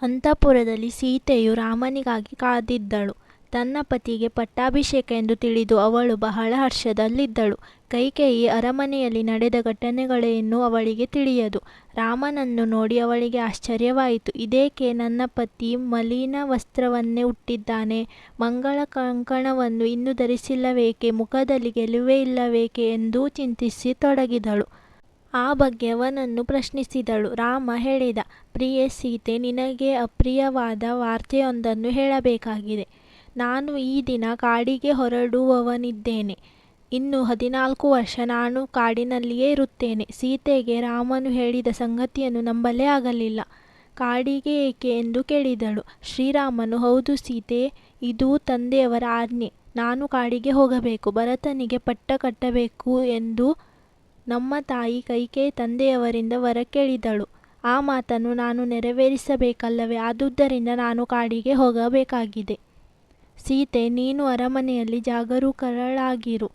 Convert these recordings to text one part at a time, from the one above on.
ಅಂತಃಪುರದಲ್ಲಿ ಸೀತೆಯು ರಾಮನಿಗಾಗಿ ಕಾದಿದ್ದಳು. ತನ್ನ ಪತಿಗೆ ಪಟ್ಟಾಭಿಷೇಕ ಎಂದು ತಿಳಿದು ಅವಳು ಬಹಳ ಹರ್ಷದಲ್ಲಿದ್ದಳು. ಕೈಕೇಯಿ ಅರಮನೆಯಲ್ಲಿ ನಡೆದ ಘಟನೆಗಳೇನೂ ಅವಳಿಗೆ ತಿಳಿಯದು. ರಾಮನನ್ನು ನೋಡಿ ಅವಳಿಗೆ ಆಶ್ಚರ್ಯವಾಯಿತು. ಇದೇಕೆ ನನ್ನ ಪತಿ ಮಲಿನ ವಸ್ತ್ರವನ್ನೇ ಉಟ್ಟಿದ್ದಾನೆ, ಮಂಗಳ ಕಂಕಣವನ್ನು ಇನ್ನೂ ಧರಿಸಿಲ್ಲವೇಕೆ, ಮುಖದಲ್ಲಿ ಗೆಲುವೇ ಇಲ್ಲವೇಕೆ ಎಂದು ಚಿಂತಿಸತೊಡಗಿದಳು. ಆ ಬಗ್ಗೆ ಅವನನ್ನು ಪ್ರಶ್ನಿಸಿದಳು. ರಾಮ ಹೇಳಿದ, ಪ್ರಿಯೆ ಸೀತೆ, ನಿನಗೆ ಅಪ್ರಿಯವಾದ ವಾರ್ತೆಯೊಂದನ್ನು ಹೇಳಬೇಕಾಗಿದೆ. ನಾನು ಈ ದಿನ ಕಾಡಿಗೆ ಹೊರಡುವವನಿದ್ದೇನೆ. ಇನ್ನು 14 ವರ್ಷ ನಾನು ಕಾಡಿನಲ್ಲಿಯೇ ಇರುತ್ತೇನೆ. ಸೀತೆಗೆ ರಾಮನು ಹೇಳಿದ ಸಂಗತಿಯನ್ನು ನಂಬಲೇ ಆಗಲಿಲ್ಲ. ಕಾಡಿಗೆ ಏಕೆ ಎಂದು ಕೇಳಿದಳು. ಶ್ರೀರಾಮನು, ಹೌದು ಸೀತೆ, ಇದು ತಂದೆಯವರ ಆಜ್ಞೆ. ನಾನು ಕಾಡಿಗೆ ಹೋಗಬೇಕು, ಭರತನಿಗೆ ಪಟ್ಟ ಕಟ್ಟಬೇಕು ಎಂದು ನಮ್ಮ ತಾಯಿ ಕೈಕೇಯಿ ತಂದೆಯವರಿಂದ ವರ ಕೇಳಿದಳು. ಆ ಮಾತನ್ನು ನಾನು ನೆರವೇರಿಸಬೇಕಲ್ಲವೇ? ಆದುದರಿಂದ ನಾನು ಕಾಡಿಗೆ ಹೋಗಬೇಕಾಗಿದೆ. ಸೀತೆ, ನೀನು ಅರಮನೆಯಲ್ಲಿ ಜಾಗರೂಕಳಾಗಿರು.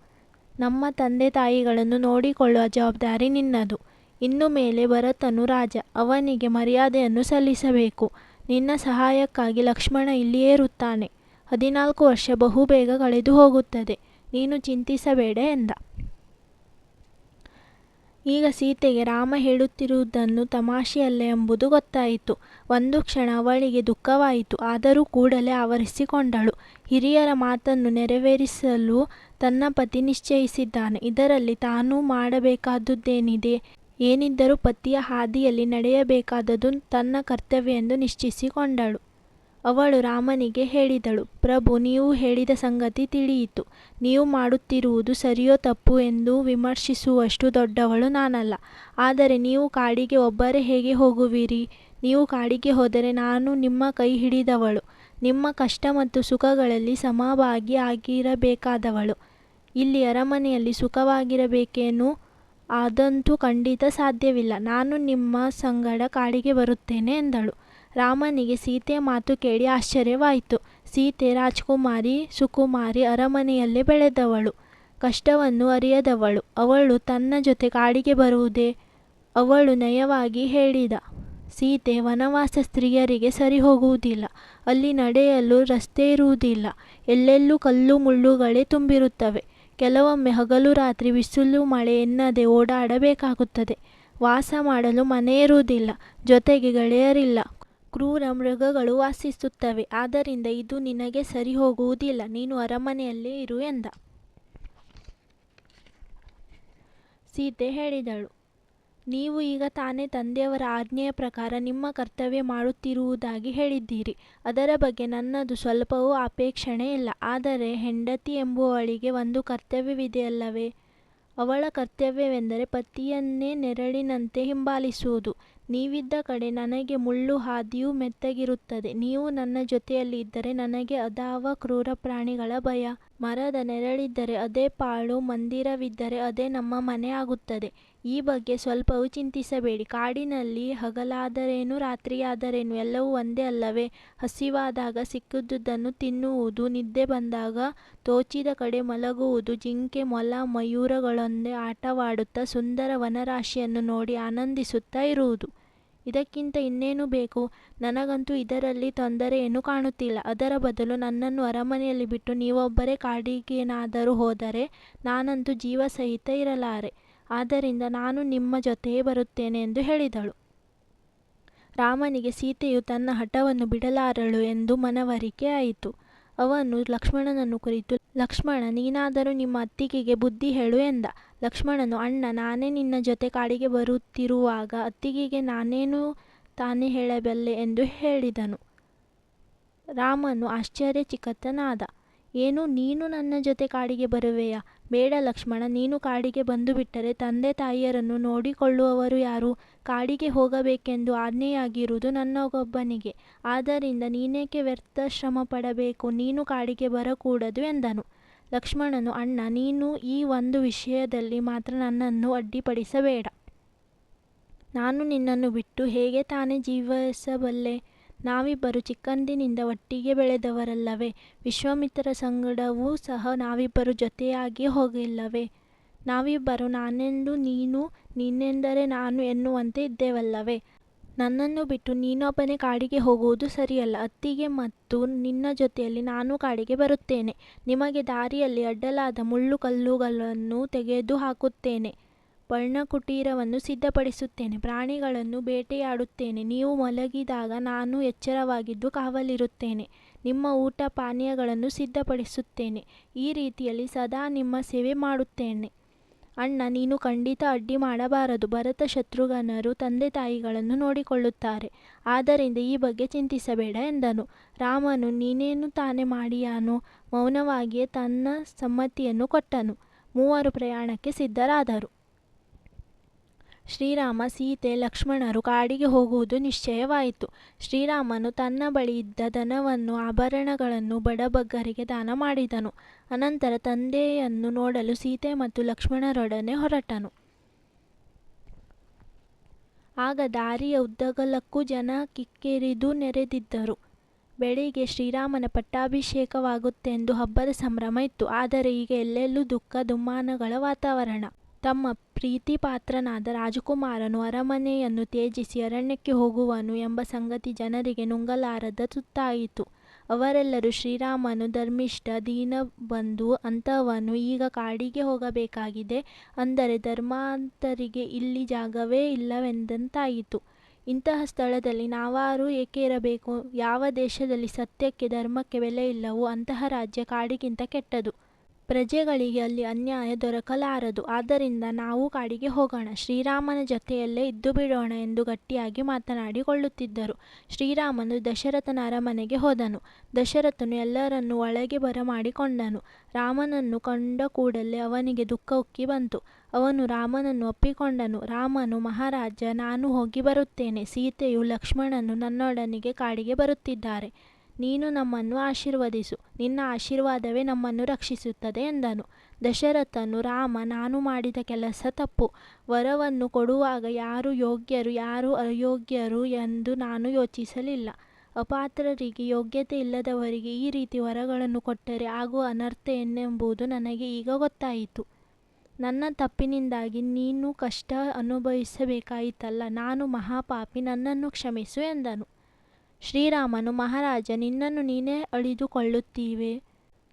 ನಮ್ಮ ತಂದೆ ತಾಯಿಗಳನ್ನು ನೋಡಿಕೊಳ್ಳುವ ಜವಾಬ್ದಾರಿ ನಿನ್ನದು. ಇನ್ನು ಮೇಲೆ ಭರತನು ರಾಜ, ಅವನಿಗೆ ಮರ್ಯಾದೆಯನ್ನು ಸಲ್ಲಿಸಬೇಕು. ನಿನ್ನ ಸಹಾಯಕ್ಕಾಗಿ ಲಕ್ಷ್ಮಣ ಇಲ್ಲಿಯೇ ಇರುತ್ತಾನೆ. 14 ವರ್ಷ ಬಹುಬೇಗ ಕಳೆದು ಹೋಗುತ್ತದೆ. ನೀನು ಚಿಂತಿಸಬೇಡ ಎಂದ. ಈಗ ಸೀತೆಗೆ ರಾಮ ಹೇಳುತ್ತಿರುವುದನ್ನು ತಮಾಷೆಯಲ್ಲ ಎಂಬುದು ಗೊತ್ತಾಯಿತು. ಒಂದು ಕ್ಷಣ ಅವಳಿಗೆ ದುಃಖವಾಯಿತು. ಆದರೂ ಕೂಡಲೇ ಆವರಿಸಿಕೊಂಡಳು. ಹಿರಿಯರ ಮಾತನ್ನು ನೆರವೇರಿಸಲು ತನ್ನ ಪತಿ ನಿಶ್ಚಯಿಸಿದ್ದಾನೆ. ಇದರಲ್ಲಿ ತಾನು ಮಾಡಬೇಕಾದುದೇನಿದೆ? ಏನಿದ್ದರೂ ಪತಿಯ ಹಾದಿಯಲ್ಲಿ ನಡೆಯಬೇಕಾದುದು ತನ್ನ ಕರ್ತವ್ಯ ಎಂದು ನಿಶ್ಚಯಿಸಿಕೊಂಡಳು. ಅವಳು ರಾಮನಿಗೆ ಹೇಳಿದಳು, ಪ್ರಭು, ನೀವು ಹೇಳಿದ ಸಂಗತಿ ತಿಳಿಯಿತು. ನೀವು ಮಾಡುತ್ತಿರುವುದು ಸರಿಯೋ ತಪ್ಪು ಎಂದು ವಿಮರ್ಶಿಸುವಷ್ಟು ದೊಡ್ಡವಳು ನಾನಲ್ಲ. ಆದರೆ ನೀವು ಕಾಡಿಗೆ ಒಬ್ಬರೇ ಹೇಗೆ ಹೋಗುವಿರಿ? ನೀವು ಕಾಡಿಗೆ ಹೋದರೆ ನಾನು ನಿಮ್ಮ ಕೈ ಹಿಡಿದವಳು, ನಿಮ್ಮ ಕಷ್ಟ ಮತ್ತು ಸುಖಗಳಲ್ಲಿ ಸಮಭಾಗಿ ಆಗಿರಬೇಕಾದವಳು. ಇಲ್ಲಿ ಅರಮನೆಯಲ್ಲಿ ಸುಖವಾಗಿರಬೇಕೇನು? ಅದಂತೂ ಖಂಡಿತ ಸಾಧ್ಯವಿಲ್ಲ. ನಾನು ನಿಮ್ಮ ಸಂಗಡ ಕಾಡಿಗೆ ಬರುತ್ತೇನೆ ಎಂದಳು. ರಾಮನಿಗೆ ಸೀತೆಯ ಮಾತು ಕೇಳಿ ಆಶ್ಚರ್ಯವಾಯಿತು. ಸೀತೆ ರಾಜಕುಮಾರಿ, ಸುಕುಮಾರಿ, ಅರಮನೆಯಲ್ಲೇ ಬೆಳೆದವಳು, ಕಷ್ಟವನ್ನು ಅರಿಯದವಳು. ಅವಳು ತನ್ನ ಜೊತೆ ಕಾಡಿಗೆ ಬರುವುದೇ? ಅವಳು ನಯವಾಗಿ ಹೇಳಿದ, ಸೀತೆ, ವನವಾಸ ಸ್ತ್ರೀಯರಿಗೆ ಸರಿ ಹೋಗುವುದಿಲ್ಲ. ಅಲ್ಲಿ ನಡೆಯಲು ರಸ್ತೆ ಇರುವುದಿಲ್ಲ. ಎಲ್ಲೆಲ್ಲೂ ಕಲ್ಲು ಮುಳ್ಳುಗಳೇ ತುಂಬಿರುತ್ತವೆ. ಕೆಲವೊಮ್ಮೆ ಹಗಲು ರಾತ್ರಿ ಬಿಸಿಲು ಮಳೆ ಎನ್ನದೆ ಓಡಾಡಬೇಕಾಗುತ್ತದೆ. ವಾಸ ಮಾಡಲು ಮನೆ ಇರುವುದಿಲ್ಲ. ಜೊತೆಗೆ ಗೆಳೆಯರಿಲ್ಲ. ಕ್ರೂರ ಮೃಗಗಳು ವಾಸಿಸುತ್ತವೆ. ಆದ್ದರಿಂದ ಇದು ನಿನಗೆ ಸರಿ ಹೋಗುವುದಿಲ್ಲ. ನೀನು ಅರಮನೆಯಲ್ಲೇ ಇರು ಎಂದ. ಸೀತೆ ಹೇಳಿದಳು, ನೀವು ಈಗ ತಾನೇ ತಂದೆಯವರ ಆಜ್ಞೆಯ ಪ್ರಕಾರ ನಿಮ್ಮ ಕರ್ತವ್ಯ ಮಾಡುತ್ತಿರುವುದಾಗಿ ಹೇಳಿದ್ದೀರಿ. ಅದರ ಬಗ್ಗೆ ನನ್ನದು ಸ್ವಲ್ಪವೂ ಅಪೇಕ್ಷಣೆ ಇಲ್ಲ. ಆದರೆ ಹೆಂಡತಿ ಎಂಬುವಳಿಗೆ ಒಂದು ಕರ್ತವ್ಯವಿದೆಯಲ್ಲವೇ? ಅವಳ ಕರ್ತವ್ಯವೆಂದರೆ ಪತಿಯನ್ನೇ ನೆರಳಿನಂತೆ ಹಿಂಬಾಲಿಸುವುದು. ನೀವಿದ್ದ ಕಡೆ ನನಗೆ ಮುಳ್ಳು ಹಾದಿಯೂ ಮೆತ್ತಗಿರುತ್ತದೆ. ನೀವು ನನ್ನ ಜೊತೆಯಲ್ಲಿ ಇದ್ದರೆ ನನಗೆ ಅದಾವ ಕ್ರೂರ ಪ್ರಾಣಿಗಳ ಭಯ? ಮರದ ನೆರಳಿದ್ದರೆ ಅದೇ ಪಾಳು, ಮಂದಿರವಿದ್ದರೆ ಅದೇ ನಮ್ಮ ಮನೆ ಆಗುತ್ತದೆ. ಈ ಬಗ್ಗೆ ಸ್ವಲ್ಪವೂ ಚಿಂತಿಸಬೇಡಿ. ಕಾಡಿನಲ್ಲಿ ಹಗಲಾದರೇನು ರಾತ್ರಿಯಾದರೇನು ಎಲ್ಲವೂ ಒಂದೇ ಅಲ್ಲವೇ? ಹಸಿವಾದಾಗ ಸಿಕ್ಕಿದುದನ್ನು ತಿನ್ನುವುದು, ನಿದ್ದೆ ಬಂದಾಗ ತೋಚಿದ ಕಡೆ ಮಲಗುವುದು, ಜಿಂಕೆ, ಮೊಲ, ಮಯೂರಗಳೊಂದೇ ಆಟವಾಡುತ್ತಾ ಸುಂದರ ವನರಾಶಿಯನ್ನು ನೋಡಿ ಆನಂದಿಸುತ್ತಾ ಇರುವುದು. ಇದಕ್ಕಿಂತ ಇನ್ನೇನು ಬೇಕು? ನನಗಂತೂ ಇದರಲ್ಲಿ ತೊಂದರೆ ಏನೂ ಕಾಣುತ್ತಿಲ್ಲ. ಅದರ ಬದಲು ನನ್ನನ್ನು ಅರಮನೆಯಲ್ಲಿ ಬಿಟ್ಟು ನೀವೊಬ್ಬರೇ ಕಾಡಿಗೇನಾದರೂ ಹೋದರೆ ನಾನಂತೂ ಜೀವಸಹಿತ ಇರಲಾರೆ. ಆದ್ದರಿಂದ ನಾನು ನಿಮ್ಮ ಜೊತೆಯೇ ಬರುತ್ತೇನೆ ಎಂದು ಹೇಳಿದಳು. ರಾಮನಿಗೆ ಸೀತೆಯು ತನ್ನ ಹಠವನ್ನು ಬಿಡಲಾರಳು ಎಂದು ಮನವರಿಕೆ ಆಯಿತು. ಅವನು ಲಕ್ಷ್ಮಣನನ್ನು ಕುರಿತು, ಲಕ್ಷ್ಮಣ, ನೀನಾದರೂ ನಿಮ್ಮ ಅತ್ತಿಗೆಗೆ ಬುದ್ಧಿ ಹೇಳು ಎಂದ. ಲಕ್ಷ್ಮಣನು, ಅಣ್ಣ, ನಾನೇ ನಿನ್ನ ಜೊತೆ ಕಾಡಿಗೆ ಬರುತ್ತಿರುವಾಗ ಅತ್ತಿಗೆಗೆ ನಾನೇನು ತಾನೇ ಹೇಳಬಲ್ಲೆ ಎಂದು ಹೇಳಿದನು. ರಾಮನು ಆಶ್ಚರ್ಯಚಕಿತನಾದ. ಏನು, ನೀನು ನನ್ನ ಜೊತೆ ಕಾಡಿಗೆ ಬರುವೆಯಾ? ಬೇಡ ಲಕ್ಷ್ಮಣ, ನೀನು ಕಾಡಿಗೆ ಬಂದು ಬಿಟ್ಟರೆ ತಂದೆ ತಾಯಿಯರನ್ನು ನೋಡಿಕೊಳ್ಳುವವರು ಯಾರು? ಕಾಡಿಗೆ ಹೋಗಬೇಕೆಂದು ಆಜ್ಞೆಯಾಗಿರುವುದು ನನಗೊಬ್ಬನಿಗೆ. ಆದ್ದರಿಂದ ನೀನೇಕೆ ವ್ಯರ್ಥ ಶ್ರಮ ಪಡಬೇಕು? ನೀನು ಕಾಡಿಗೆ ಬರಕೂಡದು ಎಂದನು. ಲಕ್ಷ್ಮಣನು, ಅಣ್ಣ, ನೀನು ಈ ಒಂದು ವಿಷಯದಲ್ಲಿ ಮಾತ್ರ ನನ್ನನ್ನು ಅಡ್ಡಿಪಡಿಸಬೇಡ. ನಾನು ನಿನ್ನನ್ನು ಬಿಟ್ಟು ಹೇಗೆ ತಾನೇ ಜೀವಿಸಬಲ್ಲೆ? ನಾವಿಬ್ಬರು ಚಿಕ್ಕಂದಿನಿಂದ ಒಟ್ಟಿಗೆ ಬೆಳೆದವರಲ್ಲವೇ? ವಿಶ್ವಾಮಿತ್ರರ ಸಂಗಡವೂ ಸಹ ನಾವಿಬ್ಬರು ಜೊತೆಯಾಗಿ ಹೋಗಿಲ್ಲವೇ? ನಾವಿಬ್ಬರು ನಾನೆಂದು ನೀನು, ನೀನೆಂದರೆ ನಾನು ಎನ್ನುವಂತೆ ಇದ್ದೇವಲ್ಲವೇ? ನನ್ನನ್ನು ಬಿಟ್ಟು ನೀನೊಬ್ಬನೇ ಕಾಡಿಗೆ ಹೋಗುವುದು ಸರಿಯಲ್ಲ. ಅತ್ತಿಗೆ ಮತ್ತು ನಿನ್ನ ಜೊತೆಯಲ್ಲಿ ನಾನು ಕಾಡಿಗೆ ಬರುತ್ತೇನೆ. ನಿಮಗೆ ದಾರಿಯಲ್ಲಿ ಅಡ್ಡಲಾದ ಮುಳ್ಳು ಕಲ್ಲುಗಳನ್ನು ತೆಗೆದು ಹಾಕುತ್ತೇನೆ. ಪರ್ಣಕುಟೀರವನ್ನು ಸಿದ್ಧಪಡಿಸುತ್ತೇನೆ. ಪ್ರಾಣಿಗಳನ್ನು ಬೇಟೆಯಾಡುತ್ತೇನೆ. ನೀವು ಮಲಗಿದಾಗ ನಾನು ಎಚ್ಚರವಾಗಿದ್ದು ಕಾವಲಿರುತ್ತೇನೆ. ನಿಮ್ಮ ಊಟ ಪಾನೀಯಗಳನ್ನು ಸಿದ್ಧಪಡಿಸುತ್ತೇನೆ. ಈ ರೀತಿಯಲ್ಲಿ ಸದಾ ನಿಮ್ಮ ಸೇವೆ ಮಾಡುತ್ತೇನೆ. ಅಣ್ಣ, ನೀನು ಖಂಡಿತ ಅಡ್ಡಿ ಮಾಡಬಾರದು. ಭರತ ಶತ್ರುಘ್ನರು ತಂದೆ ತಾಯಿಗಳನ್ನು ನೋಡಿಕೊಳ್ಳುತ್ತಾರೆ. ಆದ್ದರಿಂದ ಈ ಬಗ್ಗೆ ಚಿಂತಿಸಬೇಡ ಎಂದನು. ರಾಮನು ನೀನೇನು ತಾನೇ ಮಾಡಿಯಾನು? ಮೌನವಾಗಿಯೇ ತನ್ನ ಸಮ್ಮತಿಯನ್ನು ಕೊಟ್ಟನು. ಮೂವರು ಪ್ರಯಾಣಕ್ಕೆ ಸಿದ್ಧರಾದರು. ಶ್ರೀರಾಮ, ಸೀತೆ, ಲಕ್ಷ್ಮಣರು ಕಾಡಿಗೆ ಹೋಗುವುದು ನಿಶ್ಚಯವಾಯಿತು. ಶ್ರೀರಾಮನು ತನ್ನ ಬಳಿ ಇದ್ದ ಧನವನ್ನು, ಆಭರಣಗಳನ್ನು ಬಡಬಗ್ಗರಿಗೆ ದಾನ ಮಾಡಿದನು. ಅನಂತರ ತಂದೆಯನ್ನು ನೋಡಲು ಸೀತೆ ಮತ್ತು ಲಕ್ಷ್ಮಣರೊಡನೆ ಹೊರಟನು. ಆಗ ದಾರಿಯ ಉದ್ದಗಲಕ್ಕೂ ಜನ ಕಿಕ್ಕಿರಿದು ನೆರೆದಿದ್ದರು. ಬೆಳಿಗ್ಗೆ ಶ್ರೀರಾಮನ ಪಟ್ಟಾಭಿಷೇಕವಾಗುತ್ತೆಂದು ಹಬ್ಬದ ಸಂಭ್ರಮ ಇತ್ತು. ಆದರೆ ಈಗ ಎಲ್ಲೆಲ್ಲೂ ದುಃಖ ದುಮ್ಮಾನಗಳ ವಾತಾವರಣ. ತಮ್ಮ ಪ್ರೀತಿಪಾತ್ರನಾದ ರಾಜಕುಮಾರನು ಅರಮನೆಯನ್ನು ತ್ಯಜಿಸಿ ಅರಣ್ಯಕ್ಕೆ ಹೋಗುವನು ಎಂಬ ಸಂಗತಿ ಜನರಿಗೆ ನುಂಗಲಾರದ ತುತ್ತಾಯಿತು. ಅವರೆಲ್ಲರೂ ಶ್ರೀರಾಮನು ಧರ್ಮಿಷ್ಠ, ದೀನಬಂಧು, ಅಂಥವನು ಈಗ ಕಾಡಿಗೆ ಹೋಗಬೇಕಾಗಿದೆ ಅಂದರೆ ಧರ್ಮಾಂತರಿಗೆ ಇಲ್ಲಿ ಜಾಗವೇ ಇಲ್ಲವೆಂದಂತಾಯಿತು. ಇಂತಹ ಸ್ಥಳದಲ್ಲಿ ನಾವಾರು ಏಕೆ ಇರಬೇಕು? ಯಾವ ದೇಶದಲ್ಲಿ ಸತ್ಯಕ್ಕೆ ಧರ್ಮಕ್ಕೆ ಬೆಲೆ ಇಲ್ಲವೋ ಅಂತಹ ರಾಜ್ಯ ಕಾಡಿಗಿಂತ ಕೆಟ್ಟದು. ಪ್ರಜೆಗಳಿಗೆ ಅಲ್ಲಿ ಅನ್ಯಾಯ ದೊರಕಲಾರದು. ಆದ್ದರಿಂದ ನಾವು ಕಾಡಿಗೆ ಹೋಗೋಣ, ಶ್ರೀರಾಮನ ಜೊತೆಯಲ್ಲೇ ಇದ್ದು ಬಿಡೋಣ ಎಂದು ಗಟ್ಟಿಯಾಗಿ ಮಾತನಾಡಿಕೊಳ್ಳುತ್ತಿದ್ದರು. ಶ್ರೀರಾಮನು ದಶರಥನ ಅರಮನೆಗೆ ಹೋದನು. ದಶರಥನು ಎಲ್ಲರನ್ನೂ ಒಳಗೆ ಬರಮಾಡಿಕೊಂಡನು. ರಾಮನನ್ನು ಕಂಡ ಕೂಡಲೇ ಅವನಿಗೆ ದುಃಖ ಉಕ್ಕಿ ಬಂತು. ಅವನು ರಾಮನನ್ನು ಅಪ್ಪಿಕೊಂಡನು. ರಾಮನು, ಮಹಾರಾಜ, ನಾನು ಹೋಗಿ ಬರುತ್ತೇನೆ. ಸೀತೆಯು ಲಕ್ಷ್ಮಣನು ನನ್ನೊಡನೆಗೆ ಕಾಡಿಗೆ ಬರುತ್ತಿದ್ದಾರೆ. ನೀನು ನಮ್ಮನ್ನು ಆಶೀರ್ವದಿಸು. ನಿನ್ನ ಆಶೀರ್ವಾದವೇ ನಮ್ಮನ್ನು ರಕ್ಷಿಸುತ್ತದೆ ಎಂದನು. ದಶರಥನು, ರಾಮ, ನಾನು ಮಾಡಿದ ಕೆಲಸ ತಪ್ಪು. ವರವನ್ನು ಕೊಡುವಾಗ ಯಾರು ಯೋಗ್ಯರು ಯಾರು ಅಯೋಗ್ಯರು ಎಂದು ನಾನು ಯೋಚಿಸಲಿಲ್ಲ. ಅಪಾತ್ರರಿಗೆ, ಯೋಗ್ಯತೆ ಇಲ್ಲದವರಿಗೆ ಈ ರೀತಿ ವರಗಳನ್ನು ಕೊಟ್ಟರೆ ಆಗುವ ಅನರ್ಥ ಏನೆಂಬುದು ನನಗೆ ಈಗ ಗೊತ್ತಾಯಿತು. ನನ್ನ ತಪ್ಪಿನಿಂದಾಗಿ ನೀನು ಕಷ್ಟ ಅನುಭವಿಸಬೇಕಾಯಿತಲ್ಲ. ನಾನು ಮಹಾಪಾಪಿ, ನನ್ನನ್ನು ಕ್ಷಮಿಸು ಎಂದನು. ಶ್ರೀರಾಮನು, ಮಹಾರಾಜ, ನಿನ್ನನ್ನು ನೀನೇ ಅಳಿದುಕೊಳ್ಳುತ್ತೀವೆ.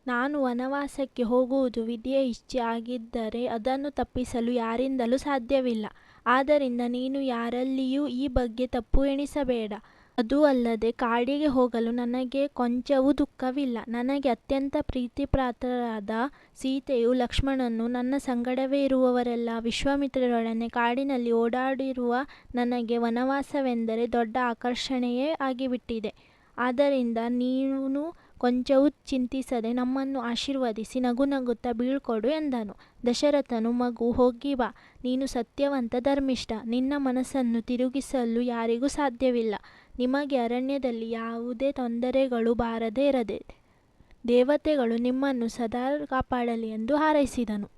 ನಾನು ವನವಾಸಕ್ಕೆ ಹೋಗುವುದು ವಿಧಿಯ ಇಚ್ಛೆ ಆಗಿದ್ದರೆ ಅದನ್ನು ತಪ್ಪಿಸಲು ಯಾರಿಂದಲೂ ಸಾಧ್ಯವಿಲ್ಲ. ಆದ್ದರಿಂದ ನೀನು ಯಾರಲ್ಲಿಯೂ ಈ ಬಗ್ಗೆ ತಪ್ಪು ಎಣಿಸಬೇಡ. ಅದೂ ಅಲ್ಲದೆ ಕಾಡಿಗೆ ಹೋಗಲು ನನಗೆ ಕೊಂಚವೂ ದುಃಖವಿಲ್ಲ. ನನಗೆ ಅತ್ಯಂತ ಪ್ರೀತಿಪಾತ್ರರಾದ ಸೀತೆಯು, ಲಕ್ಷ್ಮಣನು, ನನ್ನ ಸಂಗಡವೇ ಇರುವವರೆಲ್ಲ ವಿಶ್ವಾಮಿತ್ರರೊಡನೆ ಕಾಡಿನಲ್ಲಿ ಓಡಾಡಿರುವ ನನಗೆ ವನವಾಸವೆಂದರೆ ದೊಡ್ಡ ಆಕರ್ಷಣೆಯೇ ಆಗಿಬಿಟ್ಟಿದೆ. ಆದ್ದರಿಂದ ನೀನು ಕೊಂಚವೂ ಚಿಂತಿಸದೆ ನಮ್ಮನ್ನು ಆಶೀರ್ವದಿಸಿ ನಗುನಗುತ್ತಾ ಬೀಳ್ಕೊಡು ಎಂದನು. ದಶರಥನು, ಮಗು, ಹೋಗಿ ಬಾ. ನೀನು ಸತ್ಯವಂತ, ಧರ್ಮಿಷ್ಠ. ನಿನ್ನ ಮನಸ್ಸನ್ನು ತಿರುಗಿಸಲು ಯಾರಿಗೂ ಸಾಧ್ಯವಿಲ್ಲ. ನಿಮಗೆ ಅರಣ್ಯದಲ್ಲಿ ಯಾವುದೇ ತೊಂದರೆಗಳು ಬಾರದೇ ಇರದೆ ದೇವತೆಗಳು ನಿಮ್ಮನ್ನು ಸದಾ ಕಾಪಾಡಲಿ ಎಂದು ಹಾರೈಸಿದನು.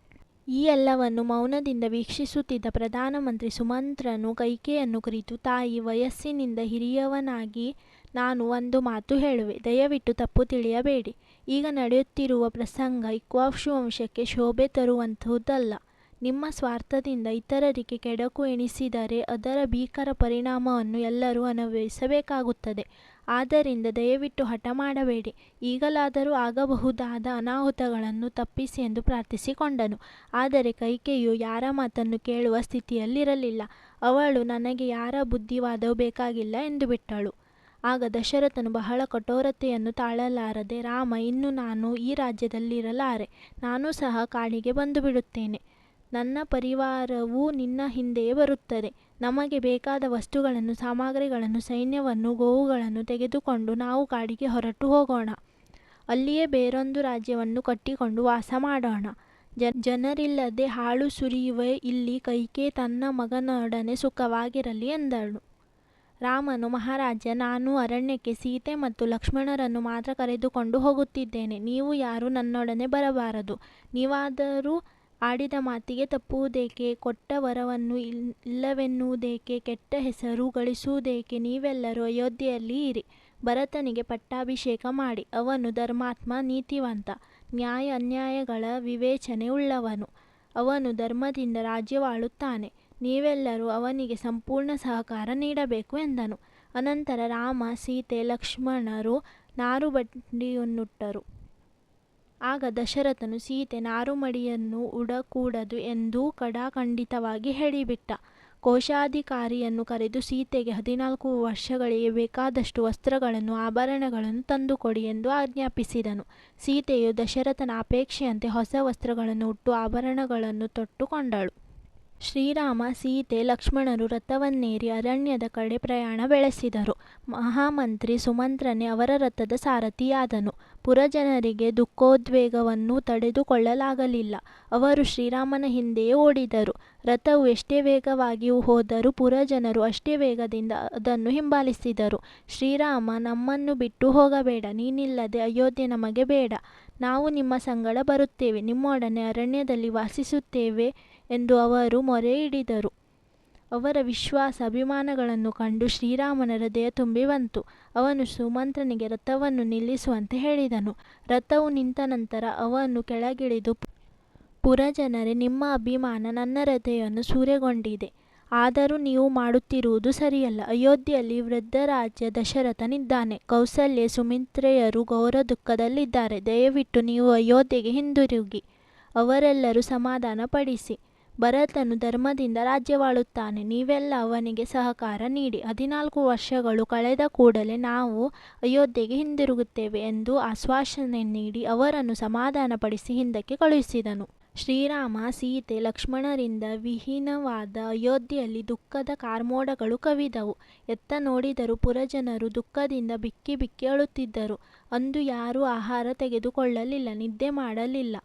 ಈ ಎಲ್ಲವನ್ನು ಮೌನದಿಂದ ವೀಕ್ಷಿಸುತ್ತಿದ್ದ ಪ್ರಧಾನಮಂತ್ರಿ ಸುಮಂತ್ರನು ಕೈಕೆಯನ್ನು ಕುರಿತು, ತಾಯಿ, ವಯಸ್ಸಿನಿಂದ ಹಿರಿಯವನಾಗಿ ನಾನು ಒಂದು ಮಾತು ಹೇಳುವೆ. ದಯವಿಟ್ಟು ತಪ್ಪು ತಿಳಿಯಬೇಡಿ. ಈಗ ನಡೆಯುತ್ತಿರುವ ಪ್ರಸಂಗ ಇಕ್ಷ್ವಾಕು ವಂಶಕ್ಕೆ ಶೋಭೆ ತರುವಂತಹುದಲ್ಲ. ನಿಮ್ಮ ಸ್ವಾರ್ಥದಿಂದ ಇತರರಿಗೆ ಕೆಡಕು ಎಣಿಸಿದರೆ ಅದರ ಭೀಕರ ಪರಿಣಾಮವನ್ನು ಎಲ್ಲರೂ ಅನುಭವಿಸಬೇಕಾಗುತ್ತದೆ. ಆದ್ದರಿಂದ ದಯವಿಟ್ಟು ಹಠ ಮಾಡಬೇಡಿ. ಈಗಲಾದರೂ ಆಗಬಹುದಾದ ಅನಾಹುತಗಳನ್ನು ತಪ್ಪಿಸಿ ಎಂದು ಪ್ರಾರ್ಥಿಸಿಕೊಂಡನು. ಆದರೆ ಕೈಕೆಯು ಯಾರ ಮಾತನ್ನು ಕೇಳುವ ಸ್ಥಿತಿಯಲ್ಲಿರಲಿಲ್ಲ. ಅವಳು, ನನಗೆ ಯಾರ ಬುದ್ಧಿವಾದವೂ ಬೇಕಾಗಿಲ್ಲ ಎಂದು ಬಿಟ್ಟಳು. ಆಗ ದಶರಥನು ಬಹಳ ಕಠೋರತೆಯನ್ನು ತಾಳಲಾರದೆ, ರಾಮ, ಇನ್ನು ನಾನು ಈ ರಾಜ್ಯದಲ್ಲಿರಲಾರೆ. ನಾನು ಸಹ ಕಾಡಿಗೆ ಬಂದು ಬಿಡುತ್ತೇನೆ. ನನ್ನ ಪರಿವಾರವು ನಿನ್ನ ಹಿಂದೆಯೇ ಬರುತ್ತದೆ. ನಮಗೆ ಬೇಕಾದ ವಸ್ತುಗಳನ್ನು, ಸಾಮಗ್ರಿಗಳನ್ನು, ಸೈನ್ಯವನ್ನು, ಗೋವುಗಳನ್ನು ತೆಗೆದುಕೊಂಡು ನಾವು ಕಾಡಿಗೆ ಹೊರಟು ಹೋಗೋಣ. ಅಲ್ಲಿಯೇ ಬೇರೊಂದು ರಾಜ್ಯವನ್ನು ಕಟ್ಟಿಕೊಂಡು ವಾಸ ಮಾಡೋಣ. ಜನರಿಲ್ಲದೆ ಹಾಳು ಸುರಿಯುವ ಇಲ್ಲಿ ಕೈಕೆ ತನ್ನ ಮಗನೊಡನೆ ಸುಖವಾಗಿರಲಿ ಎಂದಳು. ರಾಮನು, ಮಹಾರಾಜ, ನಾನು ಅರಣ್ಯಕ್ಕೆ ಸೀತೆ ಮತ್ತು ಲಕ್ಷ್ಮಣರನ್ನು ಮಾತ್ರ ಕರೆದುಕೊಂಡು ಹೋಗುತ್ತಿದ್ದೇನೆ. ನೀವು ಯಾರೂ ನನ್ನೊಡನೆ ಬರಬಾರದು. ನೀವಾದರೂ ಆಡಿದ ಮಾತಿಗೆ ತಪ್ಪುವುದೇಕೆ? ಕೊಟ್ಟ ವರವನ್ನು ಇಲ್ಲವೆನ್ನುವುದೇಕೆ? ಕೆಟ್ಟ ಹೆಸರು ಗಳಿಸುವುದೇಕೆ? ನೀವೆಲ್ಲರೂ ಅಯೋಧ್ಯೆಯಲ್ಲಿ ಇರಿ. ಭರತನಿಗೆ ಪಟ್ಟಾಭಿಷೇಕ ಮಾಡಿ. ಅವನು ಧರ್ಮಾತ್ಮ, ನೀತಿವಂತ, ನ್ಯಾಯ ಅನ್ಯಾಯಗಳ ವಿವೇಚನೆ ಉಳ್ಳವನು. ಅವನು ಧರ್ಮದಿಂದ ರಾಜ್ಯವಾಳುತ್ತಾನೆ. ನೀವೆಲ್ಲರೂ ಅವನಿಗೆ ಸಂಪೂರ್ಣ ಸಹಕಾರ ನೀಡಬೇಕು ಎಂದನು. ಅನಂತರ ರಾಮ, ಸೀತೆ, ಲಕ್ಷ್ಮಣರು ನಾರುಮಡಿಯನ್ನುಟ್ಟರು. ಆಗ ದಶರಥನು ಸೀತೆ ನಾರುಮಡಿಯನ್ನು ಉಡಕೂಡದು ಎಂದು ಖಡಾಖಂಡಿತವಾಗಿ ಹೇಳಿಬಿಟ್ಟ. ಕೋಶಾಧಿಕಾರಿಯನ್ನು ಕರೆದು ಸೀತೆಗೆ 14 ವರ್ಷಗಳಿಗೆ ಬೇಕಾದಷ್ಟು ವಸ್ತ್ರಗಳನ್ನು, ಆಭರಣಗಳನ್ನು ತಂದುಕೊಡಿ ಎಂದು ಆಜ್ಞಾಪಿಸಿದನು. ಸೀತೆಯು ದಶರಥನ ಅಪೇಕ್ಷೆಯಂತೆ ಹೊಸ ವಸ್ತ್ರಗಳನ್ನು ಉಟ್ಟು ಆಭರಣಗಳನ್ನು ತೊಟ್ಟುಕೊಂಡಳು. ಶ್ರೀರಾಮ, ಸೀತೆ, ಲಕ್ಷ್ಮಣರು ರಥವನ್ನೇರಿ ಅರಣ್ಯದ ಕಡೆ ಪ್ರಯಾಣ ಬೆಳೆಸಿದರು. ಮಹಾಮಂತ್ರಿ ಸುಮಂತ್ರನೇ ಅವರ ರಥದ ಸಾರಥಿಯಾದನು. ಪುರಜನರಿಗೆ ದುಃಖೋದ್ವೇಗವನ್ನು ತಡೆದುಕೊಳ್ಳಲಾಗಲಿಲ್ಲ. ಅವರು ಶ್ರೀರಾಮನ ಹಿಂದೆಯೇ ಓಡಿದರು. ರಥವು ಎಷ್ಟೇ ವೇಗವಾಗಿ ಹೋದರೂ ಪುರಜನರು ಅಷ್ಟೇ ವೇಗದಿಂದ ಅದನ್ನು ಹಿಂಬಾಲಿಸಿದರು. ಶ್ರೀರಾಮ, ನಮ್ಮನ್ನು ಬಿಟ್ಟು ಹೋಗಬೇಡ, ನೀನಿಲ್ಲದೆ ಅಯೋಧ್ಯೆ ನಮಗೆ ಬೇಡ. ನಾವು ನಿಮ್ಮ ಸಂಗಡ ಬರುತ್ತೇವೆ, ನಿಮ್ಮೊಡನೆ ಅರಣ್ಯದಲ್ಲಿ ವಾಸಿಸುತ್ತೇವೆ ಎಂದು ಅವರು ಮೊರೆ ಇಡಿದರು. ಅವರ ವಿಶ್ವಾಸ, ಅಭಿಮಾನಗಳನ್ನು ಕಂಡು ಶ್ರೀರಾಮನ ಹೃದಯ ತುಂಬಿ ಬಂತು. ಅವನು ಸುಮಂತ್ರನಿಗೆ ರಥವನ್ನು ನಿಲ್ಲಿಸುವಂತೆ ಹೇಳಿದನು. ರಥವು ನಿಂತ ನಂತರ ಅವನು ಕೆಳಗಿಳಿದು, ಪುರಜನರೇ, ನಿಮ್ಮ ಅಭಿಮಾನ ನನ್ನ ಹೃದಯವನ್ನು ಸೂರೆಗೊಂಡಿದೆ. ಆದರೂ ನೀವು ಮಾಡುತ್ತಿರುವುದು ಸರಿಯಲ್ಲ. ಅಯೋಧ್ಯೆಯಲ್ಲಿ ವೃದ್ಧರಾಜ ದಶರಥನಿದ್ದಾನೆ. ಕೌಸಲ್ಯೆ, ಸುಮಿತ್ರೆಯರು ಘೋರ ದುಃಖದಲ್ಲಿದ್ದಾರೆ. ದಯವಿಟ್ಟು ನೀವು ಅಯೋಧ್ಯೆಗೆ ಹಿಂದಿರುಗಿ ಅವರೆಲ್ಲರೂ ಸಮಾಧಾನ ಪಡಿಸಿ. ಭರತನು ಧರ್ಮದಿಂದ ರಾಜ್ಯವಾಳುತ್ತಾನೆ. ನೀವೆಲ್ಲ ಅವನಿಗೆ ಸಹಕಾರ ನೀಡಿ. 14 ವರ್ಷಗಳು ಕಳೆದ ಕೂಡಲೇ ನಾವು ಅಯೋಧ್ಯೆಗೆ ಹಿಂದಿರುಗುತ್ತೇವೆ ಎಂದು ಆಶ್ವಾಸನೆ ನೀಡಿ ಅವರನ್ನು ಸಮಾಧಾನಪಡಿಸಿ ಹಿಂದಕ್ಕೆ ಕಳುಹಿಸಿದನು. ಶ್ರೀರಾಮ, ಸೀತೆ, ಲಕ್ಷ್ಮಣರಿಂದ ವಿಹೀನವಾದ ಅಯೋಧ್ಯೆಯಲ್ಲಿ ದುಃಖದ ಕಾರ್ಮೋಡಗಳು ಕವಿದವು. ಎತ್ತ ನೋಡಿದರೂ ಪುರಜನರು ದುಃಖದಿಂದ ಬಿಕ್ಕಿ ಬಿಕ್ಕಿ ಅಳುತ್ತಿದ್ದರು. ಅಂದು ಯಾರೂ ಆಹಾರ ತೆಗೆದುಕೊಳ್ಳಲಿಲ್ಲ, ನಿದ್ದೆ ಮಾಡಲಿಲ್ಲ.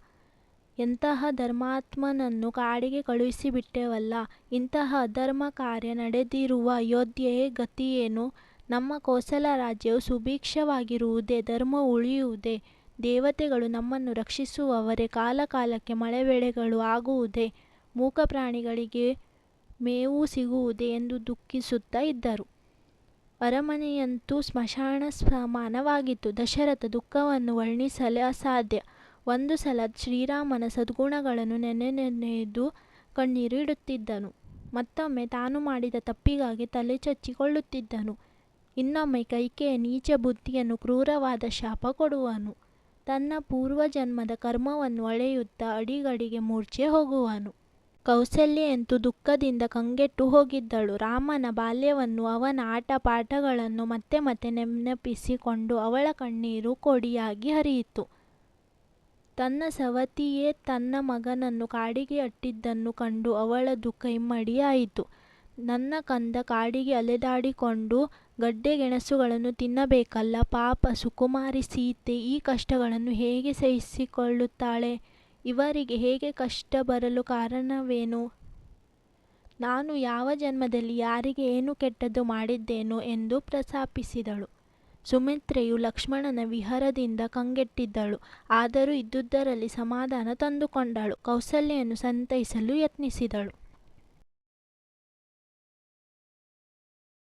ಎಂತಹ ಧರ್ಮಾತ್ಮನನ್ನು ಕಾಡಿಗೆ ಕಳುಹಿಸಿಬಿಟ್ಟೆವಲ್ಲ, ಇಂತಹ ಅಧರ್ಮ ಕಾರ್ಯ ನಡೆದಿರುವ ಅಯೋಧ್ಯೆಯ ಗತಿಯೇನು? ನಮ್ಮ ಕೋಸಲ ರಾಜ್ಯವು ಸುಭಿಕ್ಷವಾಗಿರುವುದೇ? ಧರ್ಮ ಉಳಿಯುವುದೇ? ದೇವತೆಗಳು ನಮ್ಮನ್ನು ರಕ್ಷಿಸುವವರೇ? ಕಾಲಕಾಲಕ್ಕೆ ಮಳೆ ಬೆಳೆಗಳು ಆಗುವುದೇ? ಮೂಕ ಪ್ರಾಣಿಗಳಿಗೆ ಮೇವು ಸಿಗುವುದೇ ಎಂದು ದುಃಖಿಸುತ್ತಾ ಇದ್ದರು. ಅರಮನೆಯಂತೂ ಸ್ಮಶಾನ ಸಮಾನವಾಗಿತ್ತು. ದಶರಥ ದುಃಖವನ್ನು ವರ್ಣಿಸಲೇ ಅಸಾಧ್ಯ. ಒಂದು ಸಲ ಶ್ರೀರಾಮನ ಸದ್ಗುಣಗಳನ್ನು ನೆನೆದು ಕಣ್ಣೀರು ಇಡುತ್ತಿದ್ದನು. ಮತ್ತೊಮ್ಮೆ ತಾನು ಮಾಡಿದ ತಪ್ಪಿಗಾಗಿ ತಲೆ ಚಚ್ಚಿಕೊಳ್ಳುತ್ತಿದ್ದನು. ಇನ್ನೊಮ್ಮೆ ಕೈಕೆಯ ನೀಚ ಬುದ್ಧಿಯನ್ನು ಕ್ರೂರವಾದ ಶಾಪ ಕೊಡುವನು. ತನ್ನ ಪೂರ್ವಜನ್ಮದ ಕರ್ಮವನ್ನು ಅಳೆಯುತ್ತಾ ಅಡಿಗಡಿಗೆ ಮೂರ್ಛೆ ಹೋಗುವನು. ಕೌಸಲ್ಯೆಯಂತೂ ದುಃಖದಿಂದ ಕಂಗೆಟ್ಟು ಹೋಗಿದ್ದಳು. ರಾಮನ ಬಾಲ್ಯವನ್ನು, ಅವನ ಆಟ ಪಾಠಗಳನ್ನು ಮತ್ತೆ ಮತ್ತೆ ನೆನಪಿಸಿಕೊಂಡು ಅವಳ ಕಣ್ಣೀರು ಕೋಡಿಯಾಗಿ ಹರಿಯಿತು. ತನ್ನ ಸವತಿಯೇ ತನ್ನ ಮಗನನ್ನು ಕಾಡಿಗೆ ಅಟ್ಟಿದ್ದನ್ನು ಕಂಡು ಅವಳ ದುಃಖ ಇಮ್ಮಡಿಯಾಯಿತು. ನನ್ನ ಕಂದ ಕಾಡಿಗೆ ಅಲೆದಾಡಿಕೊಂಡು ಗಡ್ಡೆ ಗೆಣಸುಗಳನ್ನು ತಿನ್ನಬೇಕಲ್ಲ, ಪಾಪ ಸುಕುಮಾರಿ ಸೀತೆ ಈ ಕಷ್ಟಗಳನ್ನು ಹೇಗೆ ಸಹಿಸಿಕೊಳ್ಳುತ್ತಾಳೆ? ಇವರಿಗೆ ಹೇಗೆ ಕಷ್ಟ ಬರಲು ಕಾರಣವೇನು? ನಾನು ಯಾವ ಜನ್ಮದಲ್ಲಿ ಯಾರಿಗೆ ಏನು ಕೆಟ್ಟದ್ದು ಮಾಡಿದ್ದೇನೋ ಎಂದು ಪ್ರಲಾಪಿಸಿದಳು. ಸುಮಿತ್ರೆಯು ಲಕ್ಷ್ಮಣನ ವಿರಹದಿಂದ ಕಂಗೆಟ್ಟಿದ್ದಳು. ಆದರೂ ಇದ್ದುದರಲ್ಲಿ ಸಮಾಧಾನ ತಂದುಕೊಂಡಳು. ಕೌಸಲ್ಯೆಯನ್ನು ಸಂತೈಸಲು ಯತ್ನಿಸಿದಳು.